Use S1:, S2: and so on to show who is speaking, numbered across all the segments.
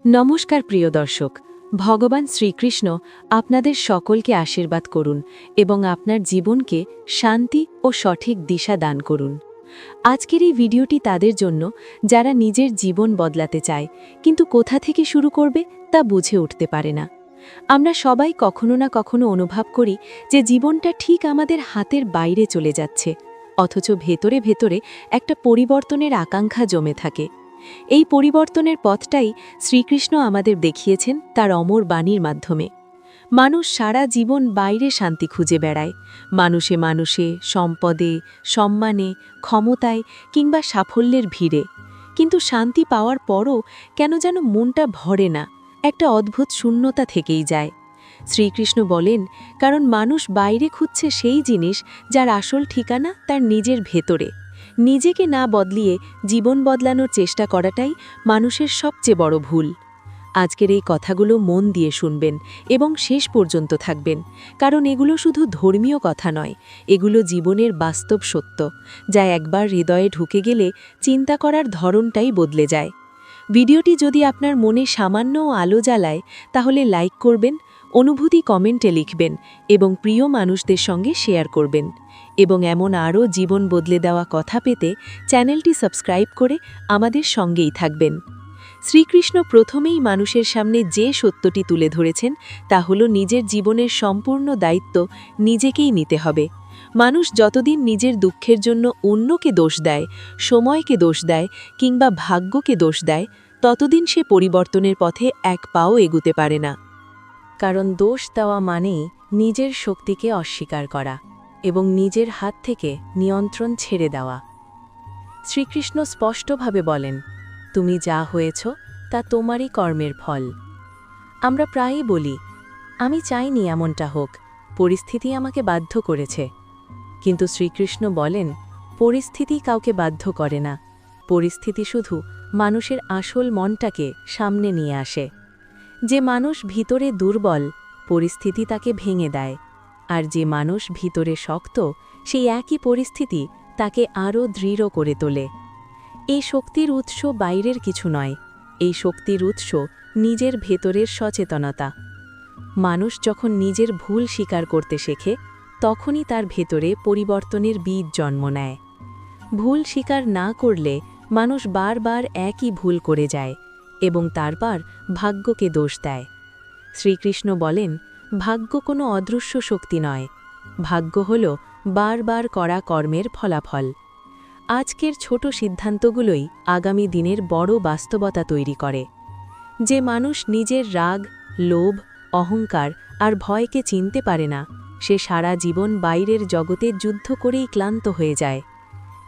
S1: নমস্কার প্রিয় দর্শক, ভগবান শ্রীকৃষ্ণ আপনাদের সকলকে আশীর্বাদ করুন এবং আপনার জীবনকে শান্তি ও সঠিক দিশা দান করুন। আজকের এই ভিডিওটি তাদের জন্য যারা নিজের জীবন বদলাতে চায় কিন্তু কোথা থেকে শুরু করবে তা বুঝে উঠতে পারে না। আমরা সবাই কখনো না কখনো অনুভব করি যে জীবনটা ঠিক আমাদের হাতের বাইরে চলে যাচ্ছে, অথচ ভেতরে ভেতরে একটা পরিবর্তনের আকাঙ্ক্ষা জমে থাকে। এই পরিবর্তনের পথটাই শ্রীকৃষ্ণ আমাদের দেখিয়েছেন তার অমর বাণীর মাধ্যমে। মানুষ সারা জীবন বাইরে শান্তি খুঁজে বেড়ায়, মানুষে মানুষে, সম্পদে, সম্মানে, ক্ষমতায় কিংবা সাফল্যের ভিড়ে। কিন্তু শান্তি পাওয়ার পরও কেন যেন মনটা ভরে না, একটা অদ্ভুত শূন্যতা থেকেই যায়। শ্রীকৃষ্ণ বলেন, কারণ মানুষ বাইরে খুঁজছে সেই জিনিস যার আসল ঠিকানা তার নিজের ভেতরে। নিজেকে না বদলিয়ে জীবন বদলানোর চেষ্টা করাটাই মানুষের সবচেয়ে বড় ভুল। আজকের এই কথাগুলো মন দিয়ে শুনবেন এবং শেষ পর্যন্ত থাকবেন, কারণ এগুলো শুধু ধর্মীয় কথা নয়, এগুলো জীবনের বাস্তব সত্য, যা একবার হৃদয়ে ঢুকে গেলে চিন্তা করার ধরনটাই বদলে যায়। ভিডিওটি যদি আপনার মনে সামান্য আলো জ্বালায় তাহলে লাইক করবেন, অনুভূতি কমেন্টে লিখবেন এবং প্রিয় মানুষদের সঙ্গে শেয়ার করবেন। এবং এমন আরও জীবন বদলে দেওয়া কথা পেতে চ্যানেলটি সাবস্ক্রাইব করে আমাদের সঙ্গেই থাকবেন। শ্রীকৃষ্ণ প্রথমেই মানুষের সামনে যে সত্যটি তুলে ধরেছেন তা হল নিজের জীবনের সম্পূর্ণ দায়িত্ব নিজেকেই নিতে হবে। মানুষ যতদিন নিজের দুঃখের জন্য অন্যকে দোষ দেয়, সময়কে দোষ দেয় কিংবা ভাগ্যকে দোষ দেয়, ততদিন সে পরিবর্তনের পথে এক পাও এগুতে পারে না। কারণ দোষ দেওয়া মানেই নিজের শক্তিকে অস্বীকার করা এবং নিজের হাত থেকে নিয়ন্ত্রণ ছেড়ে দেওয়া। শ্রীকৃষ্ণ স্পষ্টভাবে বলেন, তুমি যা হয়েছ তা তোমারই কর্মের ফল। আমরা প্রায়ই বলি, আমি চাইনি এমনটা হোক, পরিস্থিতি আমাকে বাধ্য করেছে। কিন্তু শ্রীকৃষ্ণ বলেন, পরিস্থিতি কাউকে বাধ্য করে না, পরিস্থিতি শুধু মানুষের আসল মনটাকে সামনে নিয়ে আসে। যে মানুষ ভিতরে দুর্বল, পরিস্থিতি তাকে ভেঙে দেয়, আর যে মানুষ ভিতরে শক্ত, সেই একই পরিস্থিতি তাকে আরও দৃঢ় করে তোলে। এই শক্তির উৎস বাইরের কিছু নয়, এই শক্তির উৎস নিজের ভেতরের সচেতনতা। মানুষ যখন নিজের ভুল স্বীকার করতে শেখে, তখনই তার ভেতরে পরিবর্তনের বীজ জন্ম নেয়। ভুল স্বীকার না করলে মানুষ বারবার একই ভুল করে যায় এবং তারপর ভাগ্যকে দোষ দেয়। শ্রীকৃষ্ণ বলেন, ভাগ্য কোনো অদৃশ্য শক্তি নয়, ভাগ্য হল বারবার করা কর্মের ফলাফল। আজকের ছোট সিদ্ধান্তগুলোই আগামী দিনের বড় বাস্তবতা তৈরি করে। যে মানুষ নিজের রাগ, লোভ, অহংকার আর ভয়কে চিনতে পারে না, সে সারা জীবন বাইরের জগতে যুদ্ধ করেই ক্লান্ত হয়ে যায়।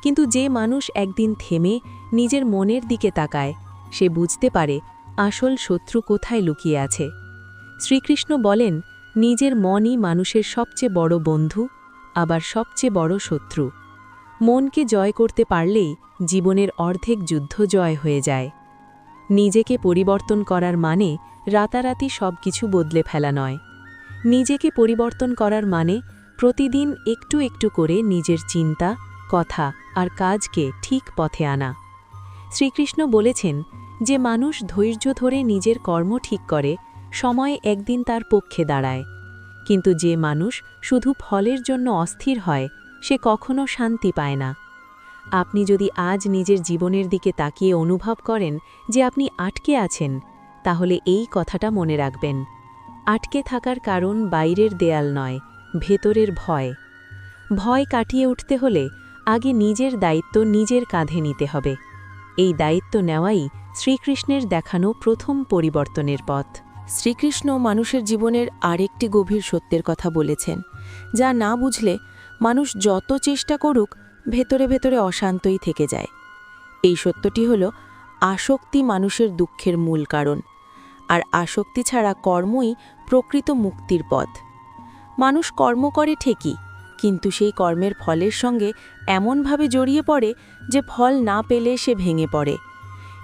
S1: কিন্তু যে মানুষ একদিন থেমে নিজের মনের দিকে তাকায়, সে বুঝতে পারে আসল শত্রু কোথায় লুকিয়ে আছে। শ্রীকৃষ্ণ বলেন, নিজের মনই মানুষের সবচেয়ে বড় বন্ধু, আবার সবচেয়ে বড় শত্রু। মনকে জয় করতে পারলেই জীবনের অর্ধেক যুদ্ধ জয় হয়ে যায়। নিজেকে পরিবর্তন করার মানে রাতারাতি সবকিছু বদলে ফেলা নয়। নিজেকে পরিবর্তন করার মানে প্রতিদিন একটু একটু করে নিজের চিন্তা, কথা আর কাজকে ঠিক পথে আনা। শ্রীকৃষ্ণ বলেছেন, যে মানুষ ধৈর্য ধরে নিজের কর্ম ঠিক করে, সময় একদিন তার পক্ষে দাঁড়ায়। কিন্তু যে মানুষ শুধু ফলের জন্য অস্থির হয়, সে কখনো শান্তি পায় না। আপনি যদি আজ নিজের জীবনের দিকে তাকিয়ে অনুভব করেন যে আপনি আটকে আছেন, তাহলে এই কথাটা মনে রাখবেন, আটকে থাকার কারণ বাইরের দেয়াল নয়, ভেতরের ভয়। ভয় কাটিয়ে উঠতে হলে আগে নিজের দায়িত্ব নিজের কাঁধে নিতে হবে। এই দায়িত্ব নেওয়াই শ্রীকৃষ্ণের দেখানো প্রথম পরিবর্তনের পথ।
S2: শ্রীকৃষ্ণ মানুষের জীবনের আরেকটি গভীর সত্যের কথা বলেছেন, যা না বুঝলে মানুষ যত চেষ্টা করুক ভেতরে ভেতরে অশান্তই থেকে যায়। এই সত্যটি হল, আসক্তি মানুষের দুঃখের মূল কারণ, আর আসক্তি ছাড়া কর্মই প্রকৃত মুক্তির পথ। মানুষ কর্ম করে ঠিকই, কিন্তু সেই কর্মের ফলের সঙ্গে এমনভাবে জড়িয়ে পড়ে যে ফল না পেলে সে ভেঙে পড়ে।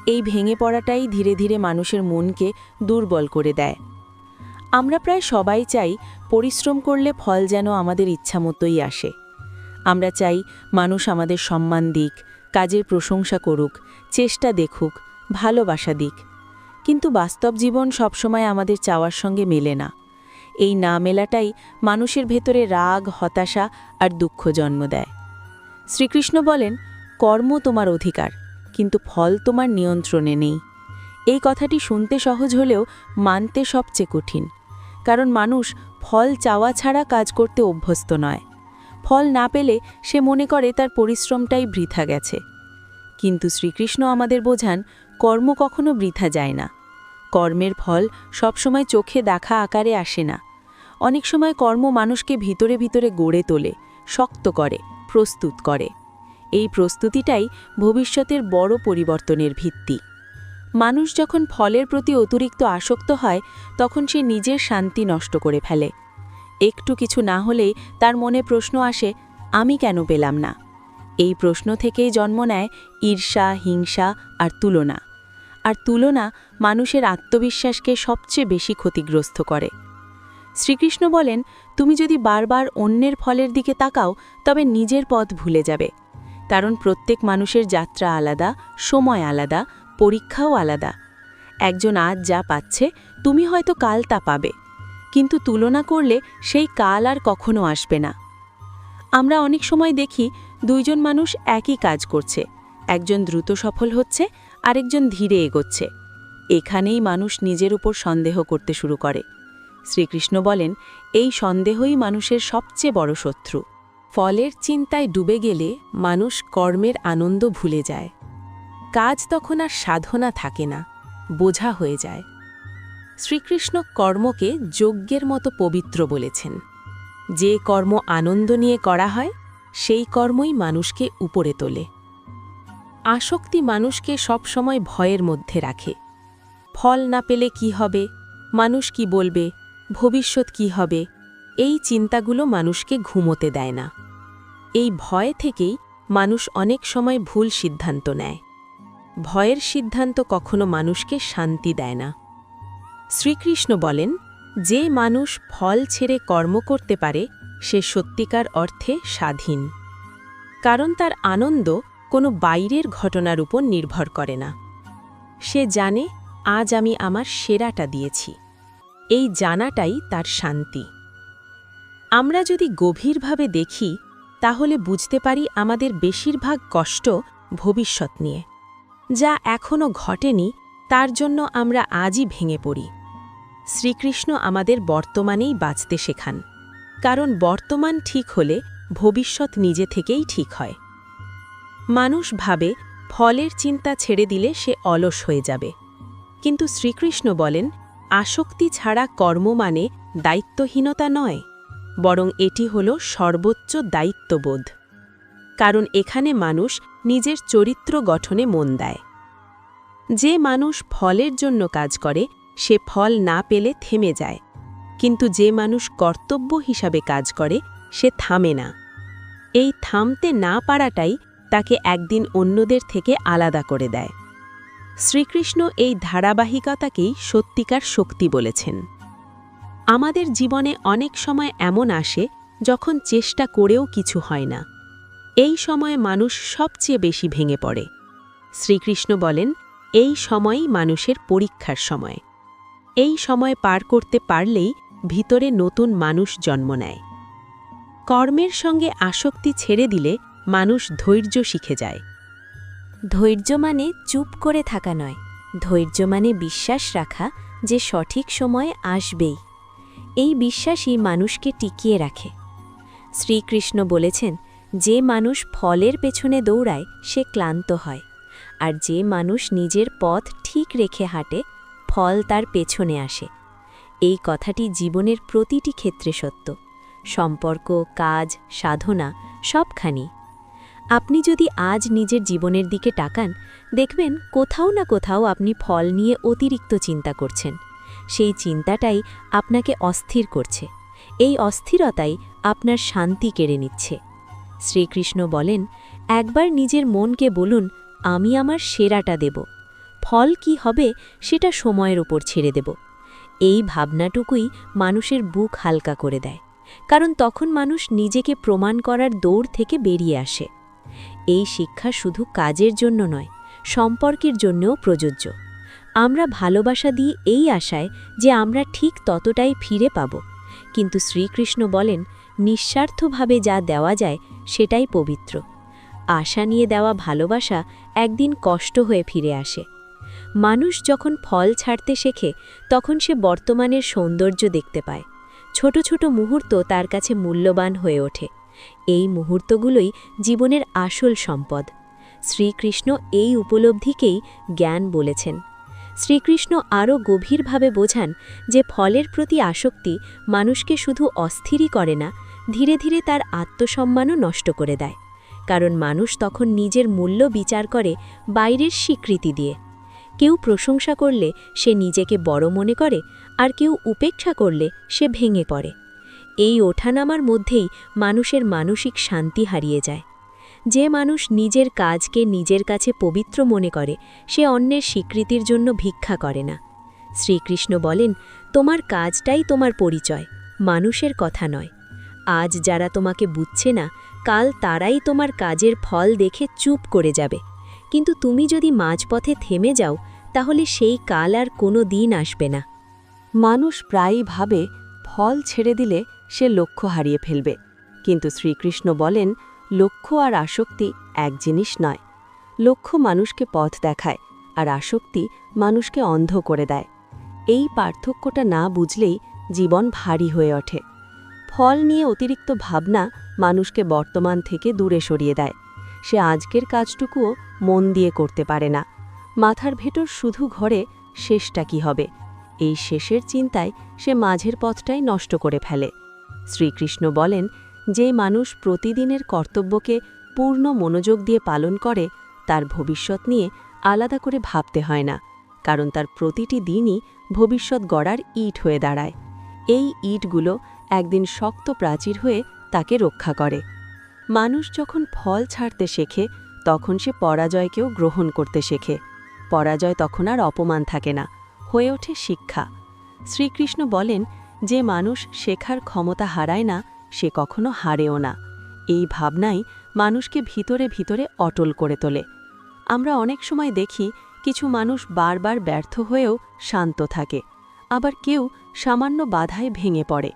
S2: এই ভেঙে পড়াটাই ধীরে ধীরে মানুষের মনকে দুর্বল করে দেয়। আমরা প্রায় সবাই চাই পরিশ্রম করলে ফল যেন আমাদের ইচ্ছামতোই আসে। আমরা চাই মানুষ আমাদের সম্মান দিক, কাজের প্রশংসা করুক, চেষ্টা দেখুক, ভালোবাসা দিক। কিন্তু বাস্তব জীবন সবসময় আমাদের চাওয়ার সঙ্গে মেলে না। এই না মেলাটাই মানুষের ভেতরে রাগ, হতাশা আর দুঃখ জন্ম দেয়। শ্রীকৃষ্ণ বলেন, কর্ম তোমার অধিকার, কিন্তু ফল তোমার নিয়ন্ত্রণে নেই। এই কথাটি শুনতে সহজ হলেও মানতে সবচেয়ে কঠিন, কারণ মানুষ ফল চাওয়া ছাড়া কাজ করতে অভ্যস্ত নয়। ফল না পেলে সে মনে করে তার পরিশ্রমটাই বৃথা গেছে। কিন্তু শ্রীকৃষ্ণ আমাদের বোঝান, কর্ম কখনো বৃথা যায় না। কর্মের ফল সবসময় চোখে দেখা আকারে আসে না। অনেক সময় কর্ম মানুষকে ভিতরে ভিতরে গড়ে তোলে, শক্ত করে, প্রস্তুত করে। এই প্রস্তুতিটাই ভবিষ্যতের বড় পরিবর্তনের ভিত্তি। মানুষ যখন ফলের প্রতি অতিরিক্ত আসক্ত হয়, তখন সে নিজের শান্তি নষ্ট করে ফেলে। একটু কিছু না হলেই তার মনে প্রশ্ন আসে, আমি কেন পেলাম না? এই প্রশ্ন থেকেই জন্ম নেয় ঈর্ষা, হিংসা আর তুলনা। আর তুলনা মানুষের আত্মবিশ্বাসকে সবচেয়ে বেশি ক্ষতিগ্রস্ত করে। শ্রীকৃষ্ণ বলেন, তুমি যদি বারবার অন্যের ফলের দিকে তাকাও, তবে নিজের পথ ভুলে যাবে। কারণ প্রত্যেক মানুষের যাত্রা আলাদা, সময় আলাদা, পরীক্ষাও আলাদা। একজন আজ যা পাচ্ছে, তুমি হয়তো কাল তা পাবে, কিন্তু তুলনা করলে সেই কাল আর কখনো আসবে না। আমরা অনেক সময় দেখি দুইজন মানুষ একই কাজ করছে, একজন দ্রুত সফল হচ্ছে, আরেকজন ধীরে এগোচ্ছে। এখানেই মানুষ নিজের উপর সন্দেহ করতে শুরু করে। শ্রীকৃষ্ণ বলেন, এই সন্দেহই মানুষের সবচেয়ে বড় শত্রু। ফলের চিন্তায় ডুবে গেলে মানুষ কর্মের আনন্দ ভুলে যায়। কাজ তখন আর সাধনা থাকে না, বোঝা হয়ে যায়। শ্রীকৃষ্ণ কর্মকে যজ্ঞের মতো পবিত্র বলেছেন। যে কর্ম আনন্দ নিয়ে করা হয়, সেই কর্মই মানুষকে উপরে তোলে। আসক্তি মানুষকে সবসময় ভয়ের মধ্যে রাখে। ফল না পেলে কি হবে, মানুষ কি বলবে, ভবিষ্যৎ কি হবে, এই চিন্তাগুলো মানুষকে ঘুমোতে দেয় না। এই ভয় থেকেই মানুষ অনেক সময় ভুল সিদ্ধান্ত নেয়। ভয়ের সিদ্ধান্ত কখনো মানুষকে শান্তি দেয় না। শ্রীকৃষ্ণ বলেন, যে মানুষ ফল ছেড়ে কর্ম করতে পারে, সে সত্যিকার অর্থে স্বাধীন। কারণ তার আনন্দ কোনো বাইরের ঘটনার উপর নির্ভর করে না। সে জানে, আজ আমি আমার সেরাটা দিয়েছি। এই জানাটাই তার শান্তি। আমরা যদি গভীরভাবে দেখি, তাহলে বুঝতে পারি আমাদের বেশিরভাগ কষ্ট ভবিষ্যৎ নিয়ে। যা এখনও ঘটেনি, তার জন্য আমরা আজই ভেঙে পড়ি। শ্রীকৃষ্ণ আমাদের বর্তমানেই বাঁচতে শেখান, কারণ বর্তমান ঠিক হলে ভবিষ্যৎ নিজে থেকেই ঠিক হয়। মানুষ ভাবে ফলের চিন্তা ছেড়ে দিলে সে অলস হয়ে যাবে, কিন্তু শ্রীকৃষ্ণ বলেন, আসক্তি ছাড়া কর্ম মানে দায়িত্বহীনতা নয়, বরং এটি হল সর্বোচ্চ দায়িত্ববোধ। কারণ এখানে মানুষ নিজের চরিত্র গঠনে মন দেয়। যে মানুষ ফলের জন্য কাজ করে, সে ফল না পেলে থেমে যায়, কিন্তু যে মানুষ কর্তব্য হিসাবে কাজ করে, সে থামে না। এই থামতে না পারাটাই তাকে একদিন অন্যদের থেকে আলাদা করে দেয়। শ্রীকৃষ্ণ এই ধারাবাহিকতাকেই সত্যিকার শক্তি বলেছেন। আমাদের জীবনে অনেক সময় এমন আসে, যখন চেষ্টা করেও কিছু হয় না। এই সময়ে মানুষ সবচেয়ে বেশি ভেঙে পড়ে। শ্রীকৃষ্ণ বলেন, এই সময়ই মানুষের পরীক্ষার সময়। এই সময় পার করতে পারলেই ভিতরে নতুন মানুষ জন্ম নেয়। কর্মের সঙ্গে আসক্তি ছেড়ে দিলে মানুষ ধৈর্য শিখে যায়।
S1: ধৈর্য মানে চুপ করে থাকা নয়, ধৈর্য মানে বিশ্বাস রাখা যে সঠিক সময় আসবেই। এই বিশ্বাসই মানুষকে টিকিয়ে রাখে। শ্রীকৃষ্ণ বলেছেন, যে মানুষ ফলের পেছনে দৌড়ায় সে ক্লান্ত হয়, আর যে মানুষ নিজের পথ ঠিক রেখে হাঁটে, ফল তার পেছনে আসে। এই কথাটি জীবনের প্রতিটি ক্ষেত্রে সত্য, সম্পর্ক, কাজ, সাধনা সবখানি। আপনি যদি আজ নিজের জীবনের দিকে তাকান, দেখবেন কোথাও না কোথাও আপনি ফল নিয়ে অতিরিক্ত চিন্তা করছেন। সেই চিন্তাটাই আপনাকে অস্থির করছে। এই অস্থিরতাই আপনার শান্তি কেড়ে নিচ্ছে। শ্রীকৃষ্ণ বলেন, একবার নিজের মনকে বলুন, আমি আমার সেরাটা দেব। ফল কি হবে সেটা সময়ের উপর ছেড়ে দেব। এই ভাবনাটুকুই মানুষের বুক হালকা করে দেয়, কারণ তখন মানুষ নিজেকে প্রমাণ করার দৌড় থেকে বেরিয়ে আসে। এই শিক্ষা শুধু কাজের জন্য নয়, সম্পর্কের জন্যও প্রযোজ্য। আমরা ভালোবাসা দিই এই আশায় যে আমরা ঠিক ততটাই ফিরে পাব, কিন্তু শ্রীকৃষ্ণ বলেন নিঃস্বার্থভাবে যা দেওয়া যায় সেটাই পবিত্র। আশা নিয়ে দেওয়া ভালোবাসা একদিন কষ্ট হয়ে ফিরে আসে। মানুষ যখন ফল ছাড়তে শেখে তখন সে বর্তমানের সৌন্দর্য দেখতে পায়। ছোট ছোট মুহূর্ত তার কাছে মূল্যবান হয়ে ওঠে। এই মুহূর্তগুলোই জীবনের আসল সম্পদ। শ্রীকৃষ্ণ এই উপলব্ধিকেই জ্ঞান বলেছেন। শ্রীকৃষ্ণ আরও গভীরভাবে বোঝান যে ফলের প্রতি আসক্তি মানুষকে শুধু অস্থিরই করে না, ধীরে ধীরে তার আত্মসম্মানও নষ্ট করে দেয়। কারণ মানুষ তখন নিজের মূল্য বিচার করে বাইরের স্বীকৃতি দিয়ে। কেউ প্রশংসা করলে সে নিজেকে বড় মনে করে, আর কেউ উপেক্ষা করলে সে ভেঙে পড়ে। এই ওঠানামার মধ্যেই মানুষের মানসিক শান্তি হারিয়ে যায়। যে মানুষ নিজের কাজকে নিজের কাছে পবিত্র মনে করে সে অন্যের স্বীকৃতির জন্য ভিক্ষা করে না। শ্রীকৃষ্ণ বলেন, তোমার কাজটাই তোমার পরিচয়, মানুষের কথা নয়। আজ যারা তোমাকে বুঝছে না, কাল তারাই তোমার কাজের ফল দেখে চুপ করে যাবে। কিন্তু তুমি যদি মাঝপথে থেমে যাও তাহলে সেই কাল আর কোনো দিন আসবে না। মানুষ প্রায়ই ভাবে ফল ছেড়ে দিলে সে লক্ষ্য হারিয়ে ফেলবে, কিন্তু শ্রীকৃষ্ণ বলেন লক্ষ্য আর আসক্তি এক জিনিস নয়। লক্ষ্য মানুষকে পথ দেখায়, আর আসক্তি মানুষকে অন্ধ করে দেয়। এই পার্থক্যটা না বুঝলেই জীবন ভারী হয়ে ওঠে। ফল নিয়ে অতিরিক্ত ভাবনা মানুষকে বর্তমান থেকে দূরে সরিয়ে দেয়। সে আজকের কাজটুকুও মন দিয়ে করতে পারে না। মাথার ভেতর শুধু ঘরে শেষটা কি হবে, এই শেষের চিন্তায় সে মাঝের পথটাই নষ্ট করে ফেলে। শ্রীকৃষ্ণ বলেন, যে মানুষ প্রতিদিনের কর্তব্যকে পূর্ণ মনোযোগ দিয়ে পালন করে তার ভবিষ্যৎ নিয়ে আলাদা করে ভাবতে হয় না, কারণ তার প্রতিটি দিনই ভবিষ্যৎ গড়ার ইট হয়ে দাঁড়ায়। এই ইটগুলো একদিন শক্ত প্রাচীর হয়ে তাকে রক্ষা করে। মানুষ যখন ফল ছাড়তে শেখে তখন সে পরাজয়কেও গ্রহণ করতে শেখে। পরাজয় তখন আর অপমান থাকে না, হয়ে ওঠে শিক্ষা। শ্রীকৃষ্ণ বলেন, যে মানুষ শেখার ক্ষমতা হারায় না সে কখনো হারেও না। এই ভাবনাই মানুষকে ভিতরে ভিতরে অটল করে তোলে। আমরা অনেক সময় দেখি কিছু মানুষ বারবার ব্যর্থ হয়েও শান্ত থাকে, আবার কেউ সামান্য বাধায় ভেঙে পড়ে।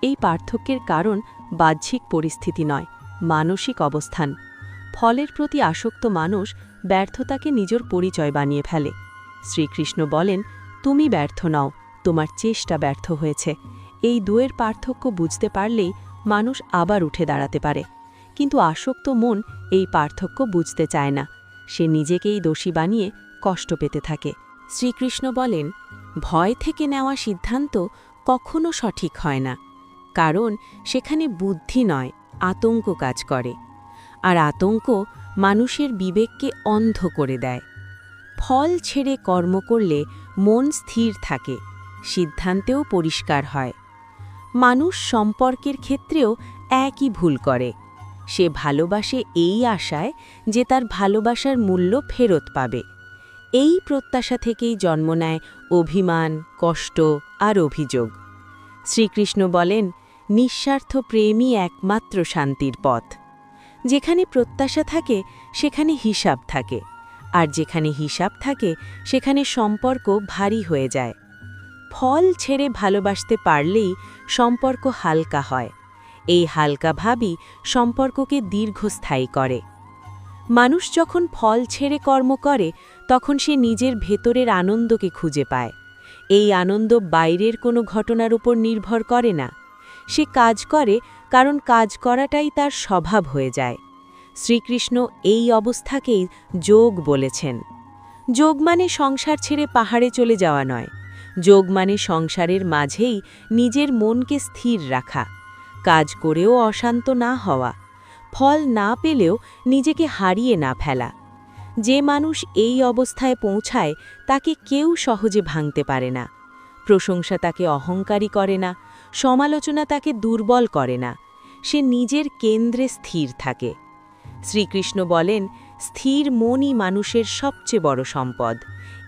S1: এই পার্থক্যের কারণ বাহ্যিক পরিস্থিতি নয়, মানসিক অবস্থান। ফলের প্রতি আসক্ত মানুষ ব্যর্থতাকে নিজের পরিচয় বানিয়ে ফেলে। শ্রীকৃষ্ণ বলেন, তুমি ব্যর্থ নও, তোমার চেষ্টা ব্যর্থ হয়েছে। এই দুয়ের পার্থক্য বুঝতে পারলেই মানুষ আবার উঠে দাঁড়াতে পারে। কিন্তু আসক্ত মন এই পার্থক্য বুঝতে চায় না, সে নিজেকেই দোষী বানিয়ে কষ্ট পেতে থাকে। শ্রীকৃষ্ণ বলেন, ভয় থেকে নেওয়া সিদ্ধান্ত কখনো সঠিক হয় না, কারণ সেখানে বুদ্ধি নয়, আতঙ্ক কাজ করে। আর আতঙ্ক মানুষের বিবেককে অন্ধ করে দেয়। ফল ছেড়ে কর্ম করলে মন স্থির থাকে, সিদ্ধান্তেও পরিষ্কার হয়। মানুষ সম্পর্কের ক্ষেত্রেও একই ভুল করে। সে ভালোবাসে এই আশায় যে তার ভালোবাসার মূল্য ফেরত পাবে। এই প্রত্যাশা থেকেই জন্ম নেয় অভিমান, কষ্ট আর অভিযোগ। শ্রীকৃষ্ণ বলেন, নিঃস্বার্থ প্রেমই একমাত্র শান্তির পথ। যেখানে প্রত্যাশা থাকে সেখানে হিসাব থাকে, আর যেখানে হিসাব থাকে সেখানে সম্পর্ক ভারী হয়ে যায়। ফল ছেড়ে ভালোবাসতে পারলেই সম্পর্ক হালকা হয়। এই হালকা ভাবই সম্পর্ককে দীর্ঘস্থায়ী করে। মানুষ যখন ফল ছেড়ে কর্ম করে তখন সে নিজের ভেতরের আনন্দকে খুঁজে পায়। এই আনন্দ বাইরের কোনো ঘটনার উপর নির্ভর করে না। সে কাজ করে কারণ কাজ করাটাই তার স্বভাব হয়ে যায়। শ্রীকৃষ্ণ এই অবস্থাকেই যোগ বলেছেন। যোগ মানে সংসার ছেড়ে পাহাড়ে চলে যাওয়া নয়। যোগ মানে সংসারের মাঝেই নিজের মনকে স্থির রাখা, কাজ করেও অশান্ত না হওয়া, ফল না পেলেও নিজেকে হারিয়ে না ফেলা। যে মানুষ এই অবস্থায় পৌঁছায় তাকে কেউ সহজে ভাঙতে পারে না। প্রশংসা তাকে অহংকারী করে না, সমালোচনা তাকে দুর্বল করে না। সে নিজের কেন্দ্রে স্থির থাকে। শ্রীকৃষ্ণ বলেন, স্থির মনই মানুষের সবচেয়ে বড় সম্পদ।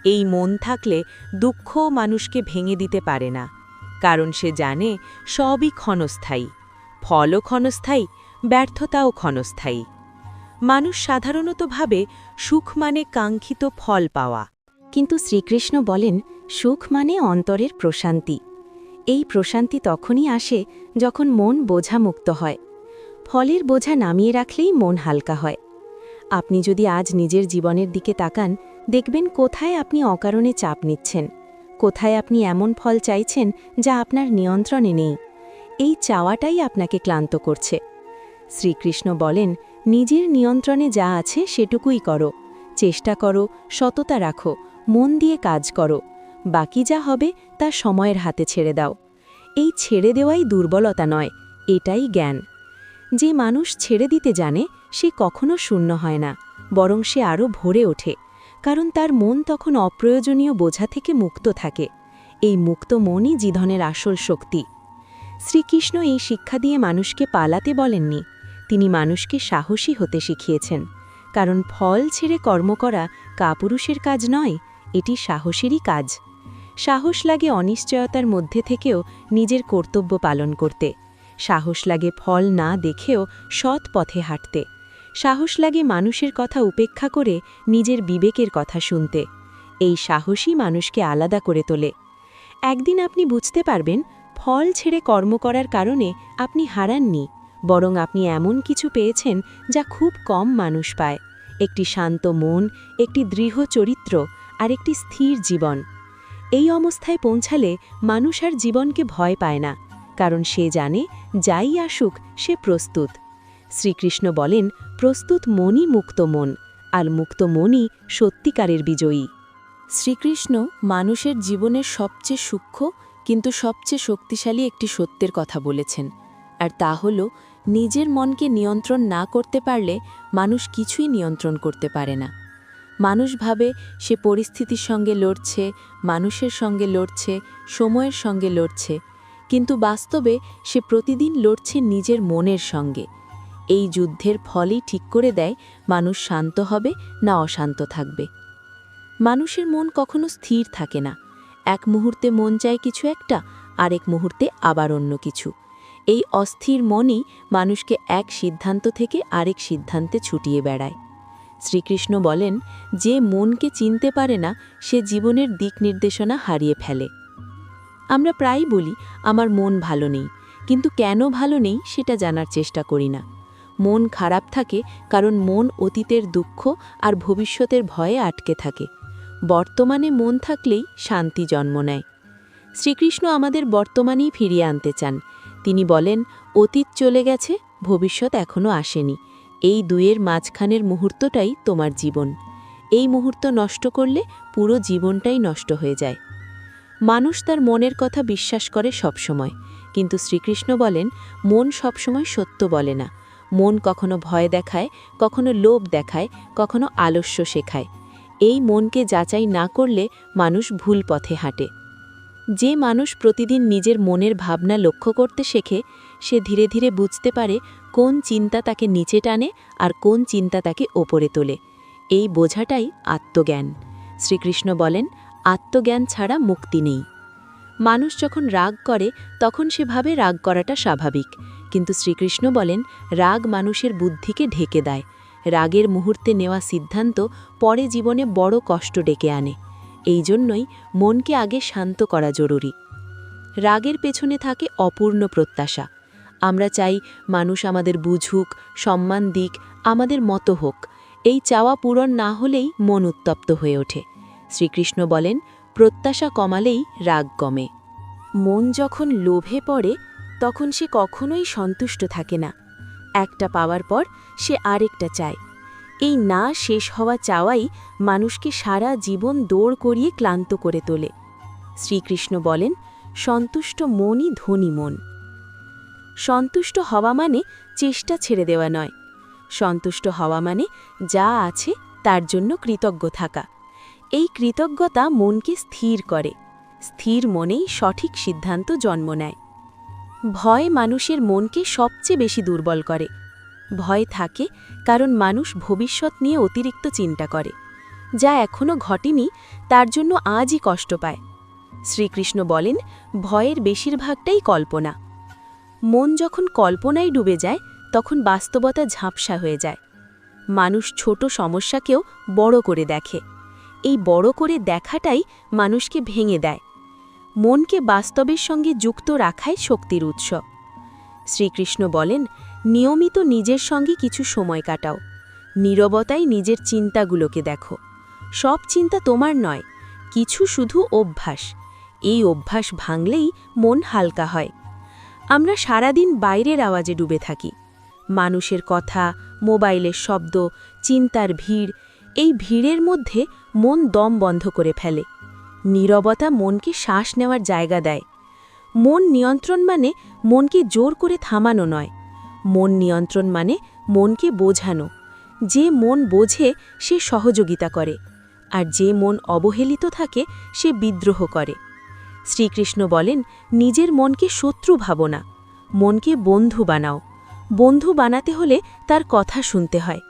S1: এই মন থাকলে দুঃখও মানুষকে ভেঙে দিতে পারে না, কারণ সে জানে সবই ক্ষণস্থায়ী। ফলও ক্ষণস্থায়ী, ব্যর্থতাও ক্ষণস্থায়ী। মানুষ সাধারণত ভাবে সুখ মানে কাঙ্ক্ষিত ফল পাওয়া, কিন্তু শ্রীকৃষ্ণ বলেন সুখ মানে অন্তরের প্রশান্তি। এই প্রশান্তি তখনই আসে যখন মন বোঝামুক্ত হয়। ফলের বোঝা নামিয়ে রাখলেই মন হালকা হয়। আপনি যদি আজ নিজের জীবনের দিকে তাকান, দেখবেন কোথায় আপনি অকারণে চাপ নিচ্ছেন, কোথায় আপনি এমন ফল চাইছেন যা আপনার নিয়ন্ত্রণে নেই। এই চাওয়াটাই আপনাকে ক্লান্ত করছে। শ্রীকৃষ্ণ বলেন নিজের নিয়ন্ত্রণে যা আছে সেটুকুই করো, চেষ্টা করো, সততা রাখো, মন দিয়ে কাজ করো। বাকি যা হবে তা সময়ের হাতে ছেড়ে দাও। এই ছেড়ে দেওয়াই দুর্বলতা নয়, এটাই জ্ঞান। যে মানুষ ছেড়ে দিতে জানে সে কখনো শূন্য হয় না, বরং সে আরও ভরে ওঠে, কারণ তার মন তখন অপ্রয়োজনীয় বোঝা থেকে মুক্ত থাকে। এই মুক্ত মনই জীবনের আসল শক্তি। শ্রীকৃষ্ণ এই শিক্ষা দিয়ে মানুষকে পালাতে বলেননি, তিনি মানুষকে সাহসী হতে শিখিয়েছেন। কারণ ফল ছেড়ে কর্ম করা কাপুরুষের কাজ নয়, এটি সাহসেরই কাজ। সাহস লাগে অনিশ্চয়তার মধ্যে থেকেও নিজের কর্তব্য পালন করতে। সাহস লাগে ফল না দেখেও সৎ পথে হাঁটতে। সাহস লাগে মানুষের কথা উপেক্ষা করে নিজের বিবেকের কথা শুনতে। এই সাহসই মানুষকে আলাদা করে তোলে। একদিন আপনি বুঝতে পারবেন ফল ছেড়ে কর্ম করার কারণে আপনি হারাননি, বরং আপনি এমন কিছু পেয়েছেন যা খুব কম মানুষ পায়। একটি শান্ত মন, একটি দৃঢ় চরিত্র আর একটি স্থির জীবন। এই অবস্থায় পৌঁছালে মানুষ আর জীবনকে ভয় পায় না, কারণ সে জানে যাই আসুক সে প্রস্তুত। শ্রীকৃষ্ণ বলেন প্রস্তুত মনই মুক্ত মন, আর মুক্ত মনই সত্যিকারের বিজয়ী।
S2: শ্রীকৃষ্ণ মানুষের জীবনের সবচেয়ে সূক্ষ্ম কিন্তু সবচেয়ে শক্তিশালী একটি সত্যের কথা বলেছেন, আর তা হল নিজের মনকে নিয়ন্ত্রণ না করতে পারলে মানুষ কিছুই নিয়ন্ত্রণ করতে পারে না। মানুষ ভাবে সে পরিস্থিতির সঙ্গে লড়ছে, মানুষের সঙ্গে লড়ছে, সময়ের সঙ্গে লড়ছে, কিন্তু বাস্তবে সে প্রতিদিন লড়ছে নিজের মনের সঙ্গে। এই যুদ্ধের ফলই ঠিক করে দেয় মানুষ শান্ত হবে না অশান্ত থাকবে। মানুষের মন কখনো স্থির থাকে না। এক মুহূর্তে মন চায় কিছু একটা, আরেক মুহূর্তে আবার অন্য কিছু। এই অস্থির মনই মানুষকে এক সিদ্ধান্ত থেকে আরেক সিদ্ধান্তে ছুটিয়ে বেড়ায়। শ্রীকৃষ্ণ বলেন যে মনকে চিনতে পারে না সে জীবনের দিক নির্দেশনা হারিয়ে ফেলে। আমরা প্রায়ই বলি আমার মন ভালো নেই, কিন্তু কেন ভালো নেই সেটা জানার চেষ্টা করি না। মন খারাপ থাকে কারণ মন অতীতের দুঃখ আর ভবিষ্যতের ভয়ে আটকে থাকে। বর্তমানে মন থাকলেই শান্তি জন্ম নেয়। শ্রীকৃষ্ণ আমাদের বর্তমানেই ফিরিয়ে আনতে চান। তিনি বলেন অতীত চলে গেছে, ভবিষ্যৎ এখনও আসেনি, এই দুয়ের মাঝখানের মুহূর্তটাই তোমার জীবন। এই মুহূর্ত নষ্ট করলে পুরো জীবনটাই নষ্ট হয়ে যায়। মানুষ তার মনের কথা বিশ্বাস করে সবসময়, কিন্তু শ্রীকৃষ্ণ বলেন মন সবসময় সত্য বলে না। মন কখনো ভয় দেখায়, কখনো লোভ দেখায়, কখনো আলস্য শেখায়। এই মনকে যাচাই না করলে মানুষ ভুল পথে হাঁটে। যে মানুষ প্রতিদিন নিজের মনের ভাবনা লক্ষ্য করতে শেখে, সে ধীরে ধীরে বুঝতে পারে কোন চিন্তা তাকে নিচে টানে আর কোন চিন্তা তাকে ওপরে তোলে। এই বোঝাটাই আত্মজ্ঞান। শ্রীকৃষ্ণ বলেন আত্মজ্ঞান ছাড়া মুক্তি নেই। মানুষ যখন রাগ করে তখন সে ভাবে রাগ করাটা স্বাভাবিক, কিন্তু শ্রীকৃষ্ণ বলেন রাগ মানুষের বুদ্ধিকে ঢেকে দেয়। রাগের মুহূর্তে নেওয়া সিদ্ধান্ত পরে জীবনে বড় কষ্ট ডেকে আনে। এই জন্যই মনকে আগে শান্ত করা জরুরি। রাগের পেছনে থাকে অপূর্ণ প্রত্যাশা। আমরা চাই মানুষ আমাদের বুঝুক, সম্মান দিক, আমাদের মতো হোক। এই চাওয়া পূরণ না হলেই মন উত্তপ্ত হয়ে ওঠে। শ্রীকৃষ্ণ বলেন প্রত্যাশা কমালেই রাগ কমে। মন যখন লোভে পড়ে তখন সে কখনোই সন্তুষ্ট থাকে না। একটা পাওয়ার পর সে আরেকটা চায়। এই না শেষ হওয়া চাওয়াই মানুষকে সারা জীবন দৌড় করিয়ে ক্লান্ত করে তোলে। শ্রীকৃষ্ণ বলেন সন্তুষ্ট মনই ধনী মন। সন্তুষ্ট হওয়া মানে চেষ্টা ছেড়ে দেওয়া নয়। সন্তুষ্ট হওয়া মানে যা আছে তার জন্য কৃতজ্ঞ থাকা। এই কৃতজ্ঞতা মনকে স্থির করে। স্থির মনেই সঠিক সিদ্ধান্ত জন্ম নেয়। ভয় মানুষের মনকে সবচেয়ে বেশি দুর্বল করে। ভয় থাকে কারণ মানুষ ভবিষ্যৎ নিয়ে অতিরিক্ত চিন্তা করে। যা এখনও ঘটেনি তার জন্য আজই কষ্ট পায়। শ্রীকৃষ্ণ বলেন ভয়ের বেশিরভাগটাই কল্পনা। মন যখন কল্পনায় ডুবে যায় তখন বাস্তবতা ঝাপসা হয়ে যায়। মানুষ ছোট সমস্যাকেও বড় করে দেখে। এই বড় করে দেখাটাই মানুষকে ভেঙে দেয়। মনকে বাস্তবের সঙ্গে যুক্ত রাখাই শক্তির উৎস। শ্রীকৃষ্ণ বলেন, নিয়মিত নিজের সঙ্গে কিছু সময় কাটাও। নীরবতায় নিজের চিন্তাগুলোকে দেখো। সব চিন্তা তোমার নয়, কিছু শুধু অভ্যাস। এই অভ্যাস ভাঙলেই মন হালকা হয়। আমরা সারাদিন বাইরের আওয়াজে ডুবে থাকি। মানুষের কথা, মোবাইলের শব্দ, চিন্তার ভিড়। এই ভিড়ের মধ্যে মন দম বন্ধ করে ফেলে। নীরবতা মনকে শ্বাস নেওয়ার জায়গা দেয়। মন নিয়ন্ত্রণ মানে মনকে জোর করে থামানো নয়। মন নিয়ন্ত্রণ মানে মনকে বোঝানো। যে মন বোঝে সে সহযোগিতা করে, আর যে মন অবহেলিত থাকে সে বিদ্রোহ করে। শ্রীকৃষ্ণ বলেন, নিজের মনকে শত্রু ভাবো না, মনকে বন্ধু বানাও। বন্ধু বানাতে হলে তার কথা শুনতে হয়,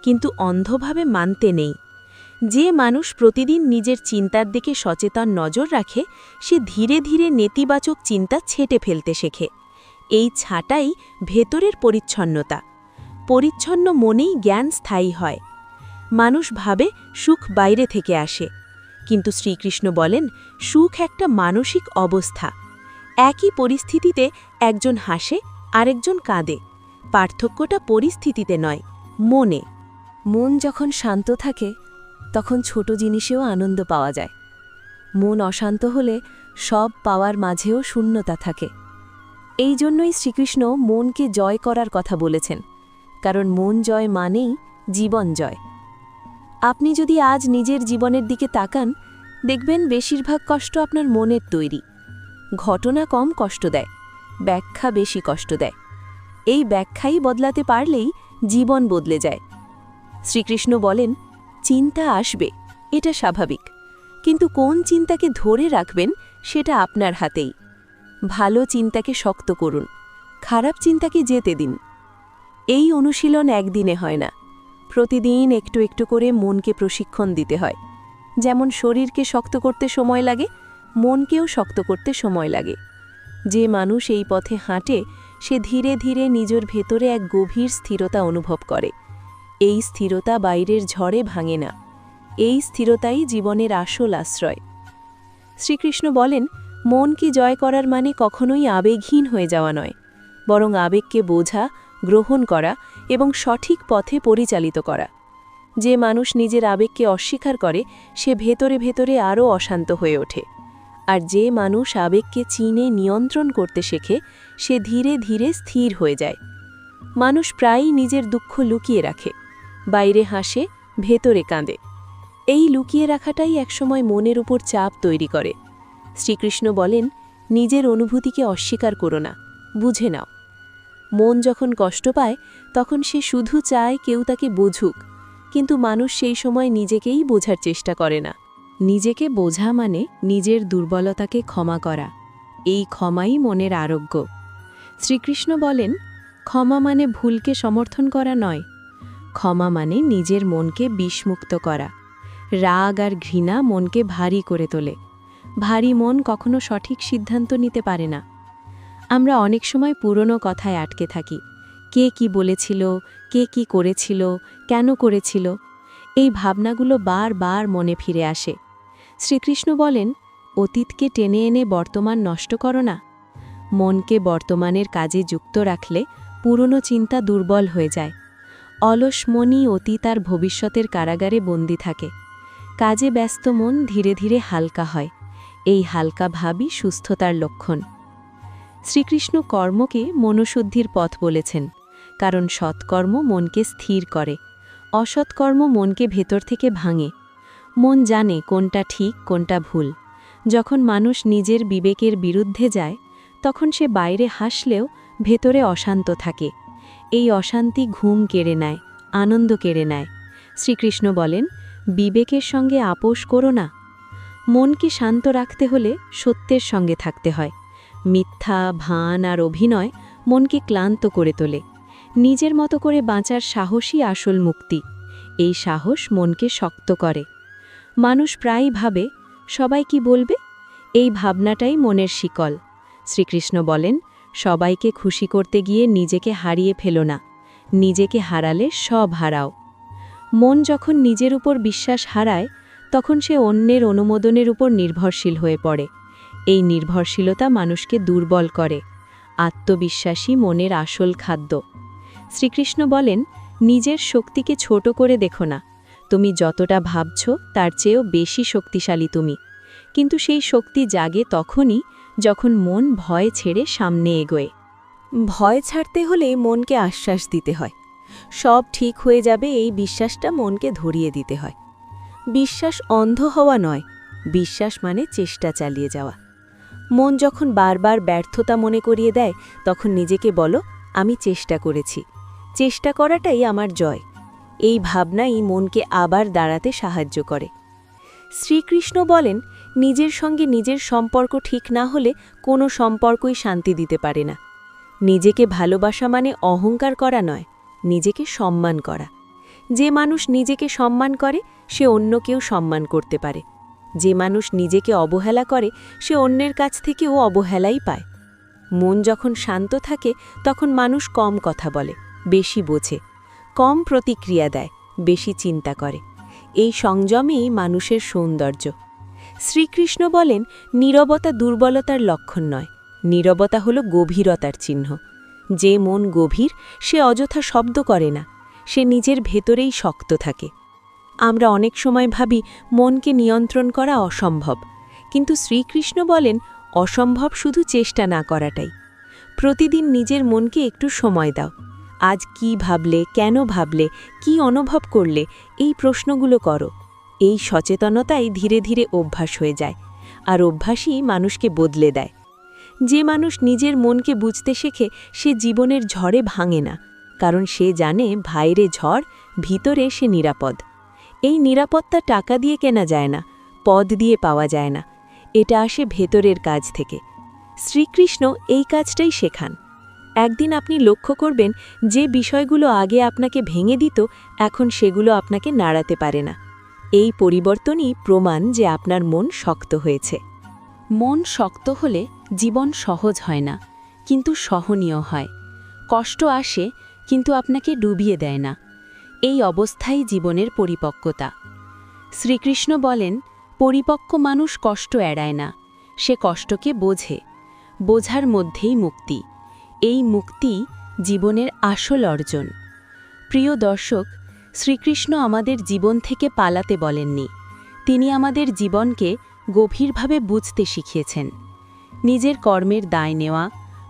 S2: কিন্তু অন্ধভাবে মানতে নেই। যে মানুষ প্রতিদিন নিজের চিন্তার দিকে সচেতন নজর রাখে, সে ধীরে ধীরে নেতিবাচক চিন্তা ছেঁটে ফেলতে শেখে। এই ছাঁটাই ভেতরের পরিচ্ছন্নতা। পরিচ্ছন্ন মনেই জ্ঞান স্থায়ী হয়। মানুষ ভাবে সুখ বাইরে থেকে আসে, কিন্তু শ্রীকৃষ্ণ বলেন, সুখ একটা মানসিক অবস্থা। একই পরিস্থিতিতে একজন হাসে, আরেকজন কাঁদে। পার্থক্যটা পরিস্থিতিতে নয়, মনে। মন যখন শান্ত থাকে তখন ছোট জিনিসেও আনন্দ পাওয়া যায়। মন অশান্ত হলে সব পাওয়ার মাঝেও শূন্যতা থাকে। এই জন্যই শ্রীকৃষ্ণ মনকে জয় করার কথা বলেছেন, কারণ মন জয় মানেই জীবন জয়। আপনি যদি আজ নিজের জীবনের দিকে তাকান, দেখবেন বেশিরভাগ কষ্ট আপনার মনের তৈরি। ঘটনা কম কষ্ট দেয়, ব্যাখ্যা বেশি কষ্ট দেয়। এই ব্যাখ্যাই বদলাতে পারলেই জীবন বদলে যায়। শ্রীকৃষ্ণ বলেন, চিন্তা আসবে, এটা স্বাভাবিক, কিন্তু কোন চিন্তাকে ধরে রাখবেন সেটা আপনার হাতেই। ভালো চিন্তাকে শক্ত করুন, খারাপ চিন্তাকে যেতে দিন। এই অনুশীলন একদিনে হয় না, প্রতিদিন একটু একটু করে মনকে প্রশিক্ষণ দিতে হয়। যেমন শরীরকে শক্ত করতে সময় লাগে, মনকেও শক্ত করতে সময় লাগে। যে মানুষ এই পথে হাঁটে, সে ধীরে ধীরে নিজের ভেতরে এক গভীর স্থিরতা অনুভব করে। এই স্থিরতা বাইরের ঝড়ে ভাঙে না। এই স্থিরতাই জীবনের আসল আশ্রয়। শ্রীকৃষ্ণ বলেন, মনকে জয় করার মানে কখনোই আবেগহীন হয়ে যাওয়া নয়, বরং আবেগকে বোঝা, গ্রহণ করা এবং সঠিক পথে পরিচালিত করা। যে মানুষ নিজের আবেগকে অস্বীকার করে, সে ভেতরে ভেতরে আরও অশান্ত হয়ে ওঠে। আর যে মানুষ আবেগকে চিনে নিয়ন্ত্রণ করতে শেখে, সে ধীরে ধীরে স্থির হয়ে যায়। মানুষ প্রায়ই নিজের দুঃখ লুকিয়ে রাখে, বাইরে হাসে, ভেতরে কাঁদে। এই লুকিয়ে রাখাটাই একসময় মনের উপর চাপ তৈরি করে। শ্রীকৃষ্ণ বলেন, নিজের অনুভূতিকে অস্বীকার করো না, বুঝে নাও। মন যখন কষ্ট পায় তখন সে শুধু চায় কেউ তাকে বুঝুক, কিন্তু মানুষ সেই সময় নিজেকেই বোঝার চেষ্টা করে না। নিজেকে বোঝা মানে নিজের দুর্বলতাকে ক্ষমা করা। এই ক্ষমাই মনের আরোগ্য। শ্রীকৃষ্ণ বলেন, ক্ষমা মানে ভুলকে সমর্থন করা নয়, ক্ষমা মানে নিজের মনকে বিষমুক্ত করা। রাগ আর ঘৃণা মনকে ভারী করে তোলে। ভারী মন কখনো সঠিক সিদ্ধান্ত নিতে পারে না। আমরা অনেক সময় পুরনো কথায় আটকে থাকি। কে কি বলেছিল, কে কি করেছিল, কেন করেছিল, এই ভাবনাগুলো বারবার মনে ফিরে আসে। শ্রীকৃষ্ণ বলেন, অতীতকে টেনে এনে বর্তমান নষ্ট করো না। মনকে বর্তমানের কাজে যুক্ত রাখলে পুরনো চিন্তা দুর্বল হয়ে যায়। অলস মনই অতীত আর ভবিষ্যতের কারাগারে বন্দী থাকে। কাজে ব্যস্ত মন ধীরে ধীরে হালকা হয়। এই হালকা ভাবই সুস্থতার লক্ষণ। শ্রীকৃষ্ণ কর্মকে মনশুদ্ধির পথ বলেছেন, কারণ সৎকর্ম মনকে স্থির করে, অসৎকর্ম মনকে ভেতর থেকে ভাঙে। মন জানে কোনটা ঠিক, কোনটা ভুল। যখন মানুষ নিজের বিবেকের বিরুদ্ধে যায়, তখন সে বাইরে হাসলেও ভেতরে অশান্ত থাকে। এই অশান্তি ঘুম কেড়ে নেয়, আনন্দ কেড়ে নেয়। শ্রীকৃষ্ণ বলেন, বিবেকের সঙ্গে আপোষ করো না। মনকে শান্ত রাখতে হলে সত্যের সঙ্গে থাকতে হয়। মিথ্যা, ভান আর অভিনয় মনকে ক্লান্ত করে তোলে। নিজের মতো করে বাঁচার সাহসই আসল মুক্তি। এই সাহস মনকে শক্ত করে। মানুষ প্রায়ই ভাবে, সবাই কি বলবে? এই ভাবনাটাই মনের শিকল। শ্রীকৃষ্ণ বলেন, সবাইকে খুশি করতে গিয়ে নিজেকে হারিয়ে ফেলো না। নিজেকে হারালে সব হারাও। মন যখন নিজের উপর বিশ্বাস হারায়,
S1: তখন সে অন্যের অনুমোদনের উপর নির্ভরশীল হয়ে পড়ে। এই নির্ভরশীলতা মানুষকে দুর্বল করে। আত্মবিশ্বাসী মনের আসল খাদ্য। শ্রীকৃষ্ণ বলেন, নিজের শক্তিকে ছোট করে দেখো না। তুমি যতটা ভাবছ তার চেয়েও বেশি শক্তিশালী তুমি। কিন্তু সেই শক্তি জাগে তখনই যখন মন ভয় ছেড়ে সামনে এগোয়।
S2: ভয় ছাড়তে হলে মনকে আশ্বাস দিতে হয়। সব ঠিক হয়ে যাবে এই বিশ্বাসটা মনকে ধরিয়ে দিতে হয়। বিশ্বাস অন্ধ হওয়া নয়, বিশ্বাস মানে চেষ্টা চালিয়ে যাওয়া। মন যখন বারবার ব্যর্থতা মনে করিয়ে দেয়, তখন নিজেকে বলো, আমি চেষ্টা করেছি, চেষ্টা করাটাই আমার জয়। এই ভাবনাই মনকে আবার দাঁড়াতে সাহায্য করে। শ্রীকৃষ্ণ বলেন, নিজের সঙ্গে নিজের সম্পর্ক ঠিক না হলে কোনো সম্পর্কই শান্তি দিতে পারে না। নিজেকে ভালোবাসা মানে অহংকার করা নয়, নিজেকে সম্মান করা। যে মানুষ নিজেকে সম্মান করে সে অন্যকেও সম্মান করতে পারে। যে মানুষ নিজেকে অবহেলা করে সে অন্যের কাছ থেকেও অবহেলাই পায়। মন যখন শান্ত থাকে তখন মানুষ কম কথা বলে, বেশি বোঝে, কম প্রতিক্রিয়া দেয়, বেশি চিন্তা করে। এই সংযমেই মানুষের সৌন্দর্য। শ্রীকৃষ্ণ বলেন, নীরবতা দুর্বলতার লক্ষণ নয়, নীরবতা হল গভীরতার চিহ্ন। যে মন গভীর সে অযথা শব্দ করে না, সে নিজের ভেতরেই শক্ত থাকে। আমরা অনেক সময় ভাবি মনকে নিয়ন্ত্রণ করা অসম্ভব, কিন্তু শ্রীকৃষ্ণ বলেন, অসম্ভব শুধু চেষ্টা না করাটাই। প্রতিদিন নিজের মনকে একটু সময় দাও। আজ কি ভাবলে, কেন ভাবলে, কি অনুভব করলে, এই প্রশ্নগুলো করো। এই সচেতনতাই ধীরে ধীরে অভ্যাস হয়ে যায়, আর অভ্যাসই মানুষকে বদলে দেয়। যে মানুষ নিজের মনকে বুঝতে শেখে সে জীবনের ঝড়ে ভাঙে না, কারণ সে জানে বাইরে ঝড়, ভিতরে সে নিরাপদ। এই নিরাপত্তা টাকা দিয়ে কেনা যায় না, পদ দিয়ে পাওয়া যায় না, এটা আসে ভেতরের কাজ থেকে। শ্রীকৃষ্ণ এই কাজটাই শেখান। একদিন আপনি লক্ষ্য করবেন যে বিষয়গুলো আগে আপনাকে ভেঙে দিত এখন সেগুলো আপনাকে নাড়াতে পারে না। এই পরিবর্তনই প্রমাণ যে আপনার মন শক্ত হয়েছে।
S1: মন শক্ত হলে জীবন সহজ হয় না, কিন্তু সহনীয় হয়। কষ্ট আসে কিন্তু আপনাকে ডুবিয়ে দেয় না। এই অবস্থাই জীবনের পরিপক্কতা। শ্রীকৃষ্ণ বলেন, পরিপক্ক মানুষ কষ্ট এড়ায় না, সে কষ্টকে বোঝে। বোঝার মধ্যেই মুক্তি। এই মুক্তি জীবনের আসল অর্জন। প্রিয় দর্শক, শ্রীকৃষ্ণ আমাদের জীবন থেকে পালাতে বলেননি, তিনি আমাদের জীবনকে গভীরভাবে বুঝতে শিখিয়েছেন। নিজের কর্মের দায় নেওয়া,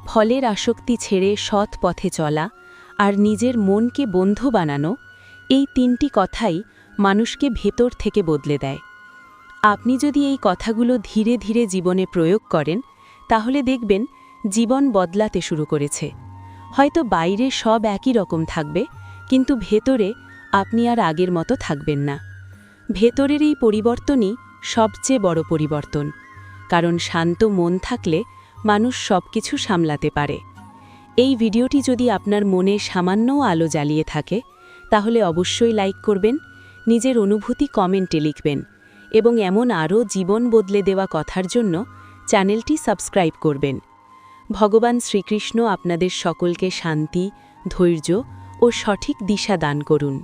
S1: ফলের আসক্তি ছেড়ে সৎ পথে চলা আর নিজের মনকে বন্ধু বানানো, এই তিনটি কথাই মানুষকে ভেতর থেকে বদলে দেয়। আপনি যদি এই কথাগুলো ধীরে ধীরে জীবনে প্রয়োগ করেন, তাহলে দেখবেন জীবন বদলাতে শুরু করেছে। হয়তো বাইরে সব একই রকম থাকবে, কিন্তু ভেতরে আপনি আর আগের মতো থাকবেন না। ভেতরের এই পরিবর্তনই সবচেয়ে বড় পরিবর্তন, কারণ শান্ত মন থাকলে মানুষ সবকিছু সামলাতে পারে। এই ভিডিওটি যদি আপনার মনে সামান্যও আলো জ্বালিয়ে থাকে, তাহলে অবশ্যই লাইক করবেন, নিজের অনুভূতি কমেন্টে লিখবেন এবং এমন আরও জীবন বদলে দেওয়া কথার জন্য চ্যানেলটি সাবস্ক্রাইব করবেন। ভগবান শ্রীকৃষ্ণ আপনাদের সকলকে শান্তি, ধৈর্য ও সঠিক দিশা দান করুন।